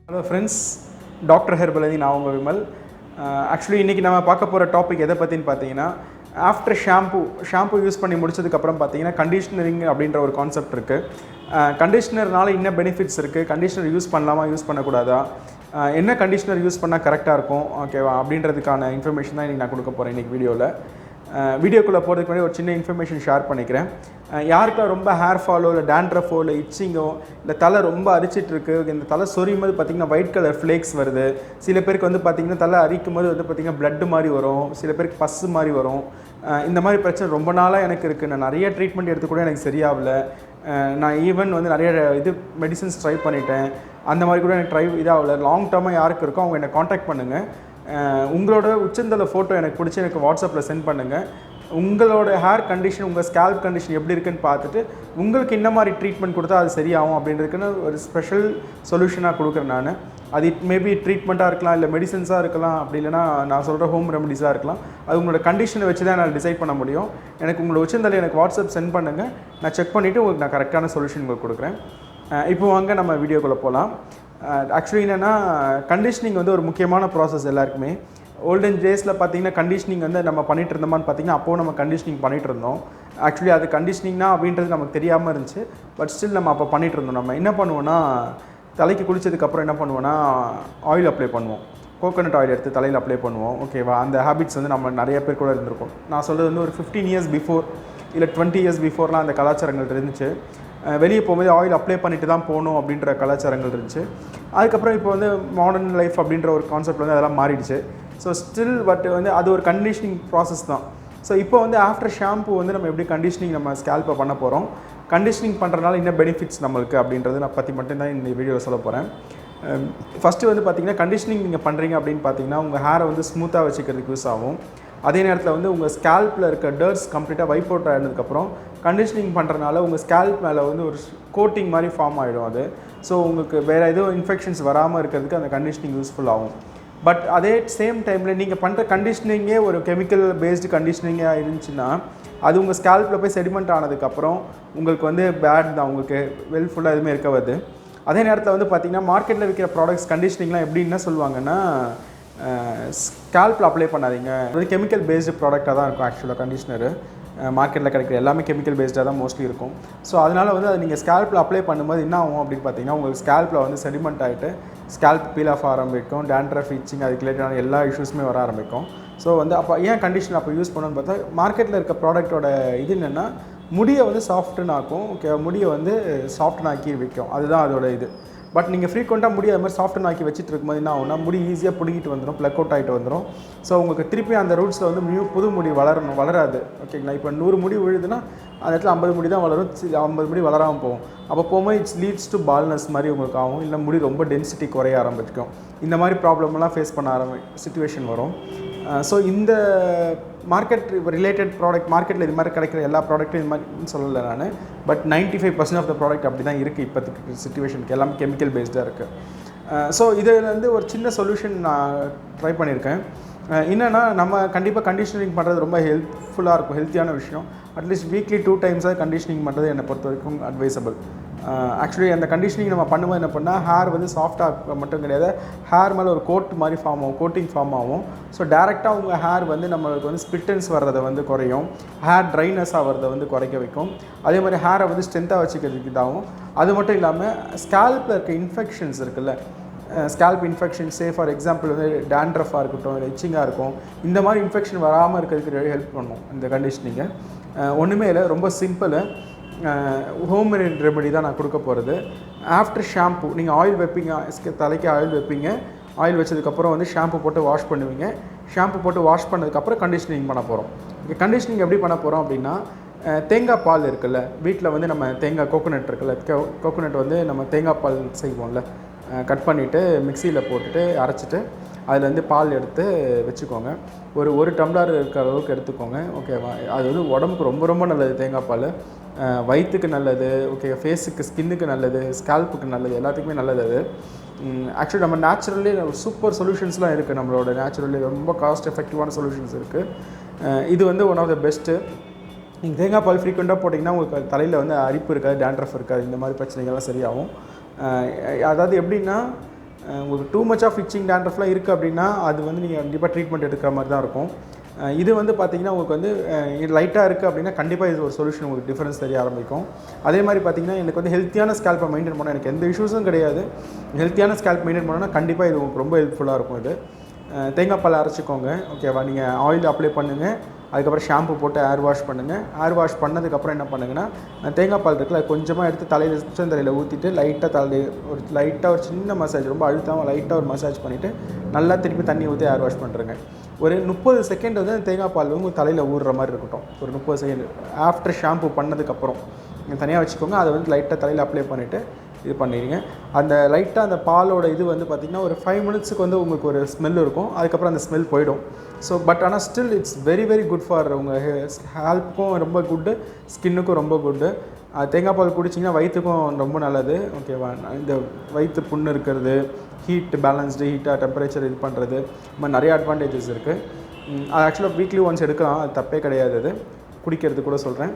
Hello friends, Dr Herbal நான் உங்கள் Vimal. Actually இன்றைக்கி நம்ம பார்க்க போகிற டாபிக் எதை பற்றின்னு பார்த்தீங்கன்னா, ஆஃப்டர் ஷாம்பு யூஸ் பண்ணி முடிச்சதுக்கப்புறம் பார்த்தீங்கன்னா கண்டிஷ்னரிங் அப்படின்ற ஒரு கான்செப்ட் இருக்குது. கண்டிஷ்னர்னால என்ன பெனிஃபிட்ஸ் இருக்குது, கண்டிஷ்னர் யூஸ் பண்ணலாமா யூஸ் பண்ணக்கூடாதா, என்ன கண்டிஷ்னர் யூஸ் பண்ணால் கரெக்டாக இருக்கும் ஓகேவா அப்படின்றதுக்கான இன்ஃபர்மேஷன் தான் இன்றைக்கி நான் கொடுக்க போகிறேன் இன்றைக்கி வீடியோவில். வீடியோக்குள்ளே போகிறதுக்கு முன்னாடி ஒரு சின்ன இன்ஃபர்மேஷன் ஷேர் பண்ணிக்கிறேன். யாருக்கெல்லாம் ரொம்ப ஹேர் ஃபாலோ இல்லை டேண்ட்ரஃபோ இல்லை இச்சிங்கோ இல்லை தலை ரொம்ப அரிச்சிட்ருக்கு, இந்த தலை சொரியும் போது பார்த்திங்கன்னா ஒயிட் கலர் ஃப்ளேக்ஸ் வருது, சில பேருக்கு வந்து பார்த்திங்கன்னா தலை அரிக்கும் போது வந்து பார்த்திங்கன்னா பிளட்டு மாதிரி வரும், சில பேருக்கு பஸ்ஸு மாதிரி வரும். இந்த மாதிரி பிரச்சனை ரொம்ப நாளாக எனக்கு இருக்குது. நான் நிறைய ட்ரீட்மெண்ட் எடுத்து கூட எனக்கு சரியாகலை. நான் ஈவன் வந்து நிறைய மெடிசன்ஸ் ட்ரை பண்ணிட்டேன், அந்த மாதிரி கூட எனக்கு இதாகலை. லாங் டேர்மாக யாருக்கு இருக்கோ அவங்க என்னை காண்டாக்ட் பண்ணுங்கள். உங்களோட உச்சந்தலை ஃபோட்டோ எனக்கு பிடிச்சி எனக்கு வாட்ஸ்அப்பில் சென்ட் பண்ணுங்கள். உங்களோட ஹேர் கண்டிஷன், உங்கள் ஸ்கேல்ப் கண்டிஷன் எப்படி இருக்குன்னு பார்த்துட்டு உங்களுக்கு என்ன மாதிரி ட்ரீட்மெண்ட் கொடுத்தா அது சரியாகும் அப்படின்றதுக்குன்னு ஒரு ஸ்பெஷல் சொல்யூஷனாக கொடுக்குறேன் நான். அது மேபி ட்ரீட்மெண்ட்டாக இருக்கலாம், இல்லை மெடிசன்ஸாக இருக்கலாம், அப்படி இல்லைனா நான் சொல்கிற ஹோம் ரெமடிஸாக இருக்கலாம். அது உங்களோட கண்டிஷனை வச்சு தான் நான் டிசைட் பண்ண முடியும். எனக்கு உங்களோட உச்சந்தலை எனக்கு வாட்ஸ்அப் சென்ட் பண்ணுங்கள், நான் செக் பண்ணிவிட்டு உங்களுக்கு நான் கரெக்டான சொல்யூஷன் உங்களுக்கு கொடுக்குறேன். இப்போ வாங்க நம்ம வீடியோக்குள்ளே போகலாம். ஆக்சுவலி என்னென்னா, கண்டிஷ்னிங் வந்து ஒரு முக்கியமான ப்ராசஸ் எல்லாருக்குமே. ஓல்டன் டேஸில் பார்த்திங்கன்னா கண்டிஷ்னிங் வந்து நம்ம பண்ணிகிட்டு இருந்தோமான்னு பார்த்திங்கன்னா அப்போது நம்ம கண்டிஷ்னிங் பண்ணிகிட்டு இருந்தோம். ஆக்சுவலி அது கண்டிஷ்னிங்னா அப்படின்றது நமக்கு தெரியாமல் இருந்துச்சு. பட் ஸ்டில் நம்ம அப்போ பண்ணிகிட்டு இருந்தோம். நம்ம என்ன பண்ணுவோன்னா, தலைக்கு குளித்ததுக்கப்புறம் என்ன பண்ணுவோன்னா ஆயில் அப்ளை பண்ணுவோம். கோகோனட் ஆயில் எடுத்து தலையில் அப்ளை பண்ணுவோம் ஓகேவா. அந்த ஹேபிட்ஸ் வந்து நம்ம நிறைய பேர் கூட இருந்திருக்கும். நான் சொல்கிறது வந்து ஒரு 15 இயர்ஸ் பிஃபோர் இல்லை 20 இயர்ஸ் பிஃபோர்லாம் அந்த கலாச்சாரங்கள் இருந்துச்சு. வெளியே போகும்போது ஆயில் அப்ளை பண்ணிட்டு தான் போகணும் அப்படின்ற கலாச்சாரங்கள் இருந்துச்சு. அதுக்கப்புறம் இப்போ வந்து மாடர்ன் லைஃப் அப்படின்ற ஒரு கான்செப்ட் வந்து அதெல்லாம் மாறிடுச்சு. ஸோ ஸ்டில் பட் வந்து அது ஒரு கண்டிஷ்னிங் ப்ராசஸ் தான். ஸோ இப்போ வந்து ஆஃப்டர் ஷாம்பு வந்து நம்ம எப்படி கண்டிஷ்னிங் நம்ம ஸ்கேல்ப்பை பண்ண போகிறோம், கண்டிஷ்னிங் பண்ணுறதுனால என்ன பெனிஃபிட்ஸ் நம்மளுக்கு அப்படின்றது நான் பற்றி மட்டும்தான் இந்த வீடியோவில் சொல்ல போகிறேன். ஃபஸ்ட்டு வந்து பார்த்திங்கன்னா கண்டிஷ்னிங் நீங்கள் பண்ணுறீங்க அப்படின்னு பார்த்தீங்கன்னா உங்கள் ஹேரை வந்து ஸ்மூத்தாக வச்சுக்கிறதுக்கு யூஸ் ஆகும். அதே நேரத்தில் வந்து உங்கள் ஸ்கேல்ப்பில் இருக்க டர்ட்ஸ் கம்ப்ளீட்டாக வைப் அவுட் ஆகினதுக்கப்புறம் கண்டிஷ்னிங் பண்ணுறதுனால உங்கள் ஸ்கேல்ப் மேலே வந்து ஒரு கோட்டிங் மாதிரி ஃபார்ம் ஆகிடும் அது. ஸோ உங்களுக்கு வேறு எதுவும் இன்ஃபெக்ஷன்ஸ் வராமல் இருக்கிறதுக்கு அந்த கண்டிஷ்னிங் யூஸ்ஃபுல் ஆகும். பட் அதே சேம் டைமில் நீங்கள் பண்ணுற கண்டிஷ்னிங்கே ஒரு கெமிக்கல் பேஸ்டு கண்டிஷ்னிங்காக இருந்துச்சுன்னா அது உங்கள் ஸ்கேல்ப்பில் போய் செடிமெண்ட் ஆனதுக்கப்புறம் உங்களுக்கு வந்து பேட் தான், உங்களுக்கு வெல்ஃபுல்லாக எதுவுமே இருக்க வருது. அதே நேரத்தில் வந்து பார்த்திங்கன்னா மார்க்கெட்டில் விற்கிற ப்ராடக்ட்ஸ் கண்டிஷ்னிங்லாம் எப்படி என்ன சொல்லுவாங்கன்னா, ஸ்கேல்ப்பில் அப்ளை பண்ணாதீங்க, அது கெமிக்கல் பேஸ்டு ப்ராடக்டாக தான் இருக்கும். ஆக்சுவலாக கண்டிஷ்னரு மார்க்கெட்டில் கிடைக்கிற எல்லாமே கெமிக்கல் பேஸ்டாக தான் மோஸ்ட்லி இருக்கும். ஸோ அதனால் வந்து அது நீங்கள் ஸ்கேல்ப்பில் அப்ளை பண்ணும்போது என்ன ஆகும் அப்படின்னு பார்த்தீங்கன்னா, உங்களுக்கு ஸ்கேல்ப்பில் வந்து செடிமெண்ட் ஆகிட்டு ஸ்கேல்ப் பீல் ஆஃப் ஆரம்பிக்கும், டேண்ட்ரஃப், இச்சிங், அதுக்கு ரிலேட்டடான எல்லா இஷ்யூஸுமே வர ஆரம்பிக்கும். ஸோ வந்து அப்போ ஏன் கண்டிஷன் அப்போ யூஸ் பண்ணணும்னு பார்த்தா, மார்க்கெட்டில் இருக்க ப்ராடக்ட்டோட இது என்னென்னா முடியை வந்து சாஃப்ட்னு ஆக்கும் ஓகே, முடியை வந்து சாஃப்ட்னு ஆக்கி வைக்கும், அதுதான் அதோட இது. பட் நீங்கள் ஃப்ரீக்வெண்ட்டாக முடி அது மாதிரி சாஃப்ட்னு ஆக்கி வச்சுட்டு இருக்கும்போது என்ன ஆகும்னா முடி ஈஸியாக பிடிக்கிட்டு வந்துடும், ப்ளக் அவுட் ஆகிட்டு வந்துடும். ஸோ உங்களுக்கு திருப்பி அந்த ரூட்ஸில் வந்து புது முடி வளராது ஓகேங்களா. இப்போ 100 முடி விழுதுன்னா அந்த இடத்துல 50 முடி தான் வளரும், 50 முடி வளராமல் போகும். அப்போ போகும்போது இட்ஸ் லீட்ஸ் டு பால்னஸ் மாதிரி உங்களுக்கு ஆகும், இல்லை முடி ரொம்ப டென்சிட்டி குறைய ஆரம்பிக்கும். இந்த மாதிரி ப்ராப்ளம்லாம் ஃபேஸ் பண்ண சிச்சுவேஷன் வரும். ஸோ இந்த மார்க்கெட் ரிலேட்டட் ப்ராடக்ட், மார்க்கெட்டில் இது மாதிரி கிடைக்கிற எல்லா ப்ராடக்ட்டும் இது மாதிரி சொல்லலை நான். பட் 95% ஆஃப் த ப்ராடக்ட் அப்படி தான் இருக்குது இப்போதைக்கு சிச்சுவேஷனுக்கு, எல்லாமே கெமிக்கல் பேஸ்டாக இருக்குது. ஸோ இதில் வந்து ஒரு சின்ன சொல்யூஷன் நான் ட்ரை பண்ணியிருக்கேன். என்னென்னா, நம்ம கண்டிப்பாக கண்டிஷனிங் பண்ணுறது ரொம்ப ஹெல்ப்ஃபுல்லாக இருக்கும், ஹெல்த்தியான விஷயம். அட்லீஸ்ட் வீக்லி 2 டைம்ஸாக கண்டிஷனிங் பண்ணுறது என்னை பொறுத்த வரைக்கும் அட்வைசபிள். ஆக்சுவலி அந்த கண்டிஷனிங் நம்ம பண்ணும்போது என்ன பண்ணால் ஹேர் வந்து சாஃப்டாக மட்டும் கிடையாது, ஹேர் மேலே ஒரு கோட் மாதிரி ஃபார்ம் ஆகும், கோட்டிங் ஃபார்ம் ஆகும். ஸோ டேரெக்டாக உங்கள் ஹேர் வந்து நம்மளுக்கு வந்து ஸ்பிட்டன்ஸ் வர்றதை வந்து குறையும், ஹேர் ட்ரைனஸ் ஆகிறத வந்து குறைக்க வைக்கும். அதே மாதிரி ஹேரை வந்து ஸ்ட்ரென்த்தாக வச்சுக்கிறதுக்கு இதாகும். அது மட்டும் இல்லாமல் ஸ்கேல்ப்பில் இருக்க இன்ஃபெக்ஷன்ஸ் இருக்குல்ல, ஸ்கேல்ப் இன்ஃபெக்ஷன்ஸே ஃபார் எக்ஸாம்பிள் வந்து டேண்ட்ரஃபாக இருக்கட்டும், இல்லை இச்சிங்காக இருக்கும், இந்த மாதிரி இன்ஃபெக்ஷன் வராமல் இருக்கிறதுக்கு ஹெல்ப் பண்ணும் இந்த கண்டிஷனிங்கை. ஒன்றுமே இல்லை, ரொம்ப சிம்பிள் ஹோம் ரெமெடி தான் நான் கொடுக்க போகிறது. ஆஃப்டர் ஷாம்பு நீங்கள் ஆயில் வைப்பீங்க, தலைக்கு ஆயில் வைப்பீங்க, ஆயில் வச்சதுக்கப்புறம் வந்து ஷாம்பு போட்டு வாஷ் பண்ணுவீங்க. ஷாம்பு போட்டு வாஷ் பண்ணதுக்கப்புறம் கண்டிஷனிங் பண்ண போகிறோம். இங்கே கண்டிஷனிங் எப்படி பண்ண போகிறோம் அப்படின்னா, தேங்காய் பால் இருக்குல்ல, வீட்டில் வந்து நம்ம தேங்காய் கோகோனட் இருக்குல்ல, கோகோனட் வந்து நம்ம தேங்காய் பால் செய்வோம்ல, கட் பண்ணிவிட்டு மிக்சியில் போட்டுட்டு அரைச்சிட்டு அதில் வந்து பால் எடுத்து வச்சுக்கோங்க. ஒரு டம்ளர் இருக்கிற அளவுக்கு எடுத்துக்கோங்க ஓகேவா. அது வந்து உடம்புக்கு ரொம்ப ரொம்ப நல்லது தேங்காய் பால், வயிற்றுக்கு நல்லது ஓகே, ஃபேஸுக்கு, ஸ்கின்னுக்கு நல்லது, ஸ்கேல்ப்புக்கு நல்லது, எல்லாத்துக்குமே நல்லது அது. ஆக்சுவலி நம்ம நேச்சுரலி சூப்பர் சொல்யூஷன்ஸ்லாம் இருக்குது, நம்மளோட நேச்சுரலி ரொம்ப காஸ்ட் எஃபெக்டிவான சொல்யூஷன்ஸ் இருக்குது. இது வந்து ஒன் ஆஃப் த பெஸ்ட்டு. நீங்கள் தேங்காய் பால் ஃப்ரீக்வெண்ட்டாக போட்டிங்கன்னா உங்களுக்கு தலையில் வந்து அரிப்பு இருக்காது, டேண்ட்ரஃப் இருக்காது, இந்த மாதிரி பிரச்சனைகள்லாம் சரியாகும். அதாவது எப்படின்னா, உங்களுக்கு டூ மச் ஆஃப் இச்சிங் டேண்ட்ரஃப்லாம் இருக்குது அப்படின்னா அது வந்து நீங்கள் கண்டிப்பாக ட்ரீட்மெண்ட் எடுக்கிற மாதிரி தான் இருக்கும். இது வந்து பார்த்திங்கன்னா உங்களுக்கு வந்து லைட்டாக இருக்குது அப்படின்னா கண்டிப்பாக இது ஒரு சொல்யூஷன் உங்களுக்கு டிஃப்ரென்ஸ் தெரிய ஆரம்பிக்கும். அதே மாதிரி பார்த்திங்கன்னா எனக்கு வந்து ஹெல்த்தியான ஸ்கேல்ப்பை மெயின்டைன் பண்ணால் எனக்கு எந்த இஷ்யூஸும் கிடையாது. ஹெல்த்தியான ஸ்கேல்ப் மெயின்டைன் பண்ணோன்னா கண்டிப்பாக இது உங்களுக்கு ரொம்ப ஹெல்ப்ஃபுல்லாக இருக்கும். இது தேங்காய் பால் அரைச்சிக்கோங்க. ஓகேவா, நீங்கள் ஆயில் அப்ளை பண்ணுங்கள், அதுக்கப்புறம் ஷாம்பு போட்டு ஹேர் வாஷ் பண்ணுங்கள். ஹேர் வாஷ் பண்ணதுக்கப்புறம் என்ன பண்ணுங்கன்னா தேங்காய் பால் இருக்குல்ல கொஞ்சமாக எடுத்து தலையில் தலையில் ஊற்றிட்டு லைட்டாக ஒரு சின்ன மசாஜ், ரொம்ப அழுத்தாமல் லைட்டாக ஒரு மசாஜ் பண்ணிவிட்டு நல்லா திருப்பி தண்ணி ஊற்றி ஹேர் வாஷ் பண்ணுறேங்க. ஒரு 30 செகண்ட் வந்து தேங்காய் பால் உங்கள் தலையில் ஊறுற மாதிரி இருக்கட்டும். ஒரு 30 செகண்ட் ஆஃப்டர் ஷாம்பு பண்ணதுக்கப்புறம் நீங்கள் தனியாக வச்சுக்கோங்க. அதை வந்து லைட்டாக தலையில் அப்ளை பண்ணிவிட்டு இது பண்ணிடுங்க. அந்த லைட்டாக அந்த பாலோட இது வந்து பார்த்திங்கன்னா ஒரு 5 மினிட்ஸுக்கு வந்து உங்களுக்கு ஒரு ஸ்மெல் இருக்கும். அதுக்கப்புறம் அந்த ஸ்மெல் போயிடும். ஸோ பட் ஆனால் still it's very very good for உங்கள் ஹெல்ப்புக்கும் ரொம்ப குட்டு, ஸ்கின்னுக்கும் ரொம்ப குட்டு. தேங்காய் பால் குடிச்சிங்கன்னா வயிற்றுக்கும் ரொம்ப நல்லது. ஓகேவா, இந்த வயிற்று புண்ணு இருக்கிறது, ஹீட் பேலன்ஸ்டு, ஹீட்டாக டெம்பரேச்சர் இது பண்ணுறது, இந்த மாதிரி நிறைய அட்வான்டேஜஸ் இருக்குது. அது ஆக்சுவலாக வீக்லி ஒன்ஸ் எடுக்கலாம், அது தப்பே கிடையாது. அது குடிக்கிறது கூட சொல்கிறேன்.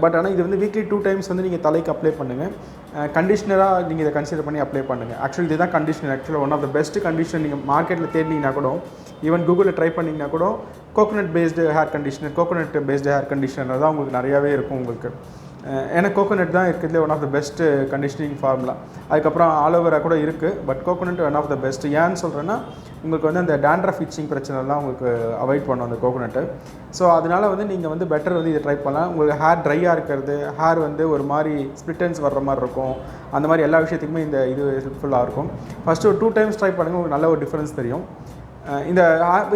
பட் ஆனால் இது வந்து வீக்லி 2 டைம்ஸ் வந்து நீங்கள் தலைக்கு அப்ளை பண்ணுங்கள். கண்டிஷ்னராக நீங்கள் இதை கன்சிடர் பண்ணி அப்ளை பண்ணுங்கள். ஆக்சுவலி இதுதான் கண்டிஷனர். ஆக்சுவலாக one of the best conditioner. நீங்கள் மார்க்கெட்டில் தேடினீங்கன்னா கூட, ஈவன் கூகுளில் ட்ரை பண்ணிங்கன்னா கூட coconut based hair conditioner, coconut based hair conditioner தான் உங்களுக்கு நிறையாவே இருக்கும் உங்களுக்கு. ஏன்னா கோகோனட் தான் இருக்கிறதுலே one of the best conditioning formula. அதுக்கப்புறம் ஆலோவேரா கூட இருக்குது. But coconut one of the best. ஏன்னு சொல்கிறேன்னா உங்களுக்கு வந்து அந்த டேண்ட்ரஃப் இச்சிங் பிரச்சனைலாம் உங்களுக்கு அவாய்ட் பண்ணும் அந்த கோகோனட்டு. ஸோ அதனால் வந்து நீங்கள் வந்து பெட்டர் வந்து இதை ட்ரை பண்ணலாம். உங்களுக்கு ஹேர் ட்ரையாக இருக்கிறது, ஹேர் வந்து ஒரு மாதிரி ஸ்ப்ளிட்டன்ஸ் வர்ற மாதிரி இருக்கும், அந்த மாதிரி எல்லா விஷயத்துக்குமே இந்த இது ஹெல்ப்ஃபுல்லாக இருக்கும். ஃபஸ்ட்டு ஒரு 2 டைம்ஸ் ட்ரை பண்ணுங்கள், உங்களுக்கு நல்ல ஒரு டிஃப்ரென்ஸ் தெரியும். இந்த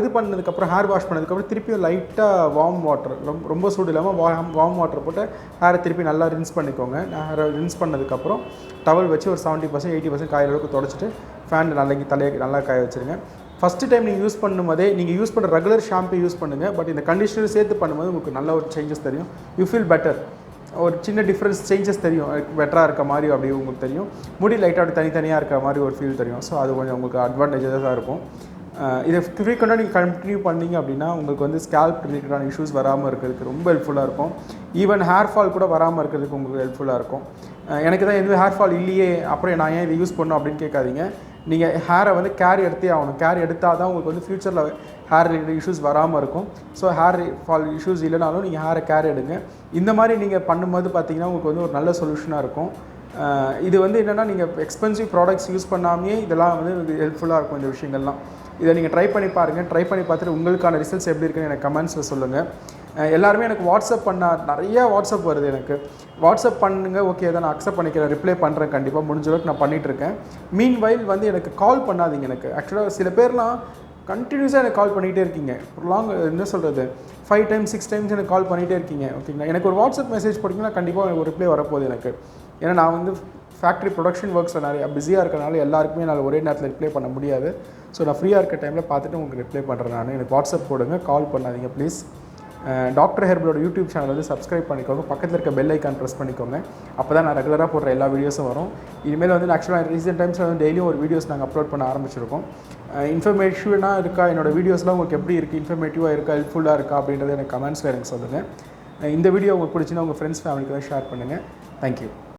இது பண்ணதுக்கப்புறம் ஹேர் வாஷ் பண்ணதுக்கப்புறம் திருப்பியும் லைட்டாக வார்ம் வாட்டர், ரொம்ப சூடு இல்லாமல் வார்ம் வாட்டர் போட்டு ஹேரை திருப்பி நல்லா ரின்ஸ் பண்ணிக்கோங்க. ஹேரை ரின்ஸ் பண்ணதுக்கப்புறம் டவல் வச்சு ஒரு 70% 80% காயிற அளவுக்கு தொடச்சிட்டு ஃபேன் தலையை நல்லா காய வச்சுருங்க. ஃபஸ்ட்டு டைம் நீங்கள் யூஸ் பண்ணும்போதே நீங்கள் யூஸ் பண்ணுற ரெகுலர் ஷாம்பு யூஸ் பண்ணுங்கள். பட் இந்த கண்டிஷனர் சேர்த்து பண்ணும்போது உங்களுக்கு நல்ல ஒரு சேஞ்சஸ் தெரியும். You feel better. ஒரு சின்ன டிஃப்ரென்ஸ் சேஞ்சஸ் தெரியும். பெட்டராக இருக்க மாதிரி அப்படி உங்களுக்கு தெரியும். முடி லைட்டாக தனித்தனியாக இருக்க மாதிரி ஒரு ஃபீல் தெரியும். ஸோ அது கொஞ்சம் உங்களுக்கு அட்வான்டேஜஸாக இருக்கும். இதை ஃப்ரீக்வெண்ட்டாக நீங்கள் கண்டினியூ பண்ணிங்க அப்படின்னா உங்களுக்கு வந்து ஸ்கேல்ப் ரிலேட்டடான இஷ்யூஸ் வராமல் இருக்கிறதுக்கு ரொம்ப ஹெல்ப்ஃபுல்லாக இருக்கும். ஈவன் ஹேர் ஃபால் கூட வராமல் இருக்கிறதுக்கு உங்களுக்கு ஹெல்ப்ஃபுல்லாக இருக்கும். எனக்கு தான் எதுவும் ஹேர் ஃபால் இல்லையே, அப்புறம் நான் ஏன் இதை யூஸ் பண்ணணும் அப்படின்னு கேட்காதீங்க. நீங்கள் ஹேரை வந்து கேர் எடுத்தே ஆகணும். கேர் எடுத்தால் தான் உங்களுக்கு வந்து ஃப்யூச்சரில் ஹேர் ரிலேட்டட் இஷ்யூஸ் வராமல் இருக்கும். ஸோ ஹேர் ஃபால் இஷ்யூஸ் இல்லைனாலும் நீங்கள் ஹேரை கேர் எடுங்க. இந்த மாதிரி நீங்கள் பண்ணும்போது பார்த்தீங்கன்னா உங்களுக்கு வந்து ஒரு நல்ல சொல்யூஷனாக இருக்கும். இது வந்து என்னென்னா நீங்கள் எக்ஸ்பென்சிவ் ப்ராடக்ட்ஸ் யூஸ் பண்ணாமே இதெல்லாம் வந்து ஹெல்ப்ஃபுல்லாக இருக்கும் இந்த விஷயங்கள்லாம். இதை நீங்கள் ட்ரை பண்ணி பாருங்கள். ட்ரை பண்ணி பார்த்துட்டு உங்களுக்கான ரிசல்ட்ஸ் எப்படி இருக்குன்னு எனக்கு கமெண்ட்ஸில் சொல்லுங்கள். எல்லாருமே எனக்கு வாட்ஸ்அப் நிறையா வாட்ஸ்அப் வருது எனக்கு. வாட்ஸ்அப் பண்ணுங்கள், ஓகே தான், நான் அக்செப்ட் பண்ணிக்கிறேன், ரிப்ளை பண்ணுறேன், கண்டிப்பாக முடிஞ்ச அளவுக்கு நான் பண்ணிகிட்ருக்கேன். மீன்வைல் வந்து எனக்கு கால் பண்ணாதீங்க. எனக்கு ஆக்சுவலாக சில பேர்லாம் கண்டினியூஸாக எனக்கு கால் பண்ணிகிட்டே இருக்கீங்க. என்ன சொல்கிறது, 5 டைம்ஸ் 6 டைம்ஸ் எனக்கு கால் பண்ணிகிட்டே இருக்கீங்க. ஓகேங்களா, எனக்கு ஒரு வாட்ஸ்அப் மெசேஜ் போட்டிங்கன்னா கண்டிப்பாக எனக்கு ஒரு ரிப்ளை வரப்போகுது எனக்கு. ஏன்னா நான் வந்து ஃபேக்ட்ரி ப்ரொடக்ஷன் ஒர்க்ஸில் நிறையா பிஸியாக இருக்கனால எல்லாருக்குமே நான் ஒரே நேரத்தில் ரிப்ளை பண்ண முடியாது. ஸோ நான் ஃப்ரீயாக இருக்க டைமில் பார்த்துட்டு உங்களுக்கு ரிப்ளை பண்ணுறேன். நான் எனக்கு வாட்ஸ்அப் போடுங்க, கால் பண்ணாதீங்க ப்ளீஸ். டாக்டர் ஹெர்பலோட யூடியூப் சேனல் வந்து சப்ஸ்கிரைப் பண்ணிக்கோங்க. பக்கத்தில் இருக்க பெல் ஐக்கான் ப்ரெஸ் பண்ணிக்கோங்க. அப்போ தான் நான் ரெகுலராக போடுற எல்லா வீடியோஸும் வரும். இனிமேல் வந்து ஆக்சுவலாக ரீசெண்ட் டைம்ஸில் வந்து டெய்லியும் ஒரு வீடியோஸ் நாங்கள் அப்லோட் பண்ண ஆரம்பிச்சிருக்கோம். இன்ஃபர்மேட்டிவாக இருக்கா, என்னோடய வீடியோஸ்லாம் உங்களுக்கு எப்படி இருக்குது, இன்ஃபர்மேட்டிவாக இருக்கா, ஹெல்ப்ஃபுல்லாக இருக்கா அப்படின்றத எனக்கு கமெண்ட்ஸில் எனக்கு சொல்லுங்கள். இந்த வீடியோ உங்களுக்கு பிடிச்சின்னா உங்கள் ஃப்ரெண்ட்ஸ் ஃபேமிலிக்கு ஷேர் பண்ணுங்கள். தேங்க்யூ.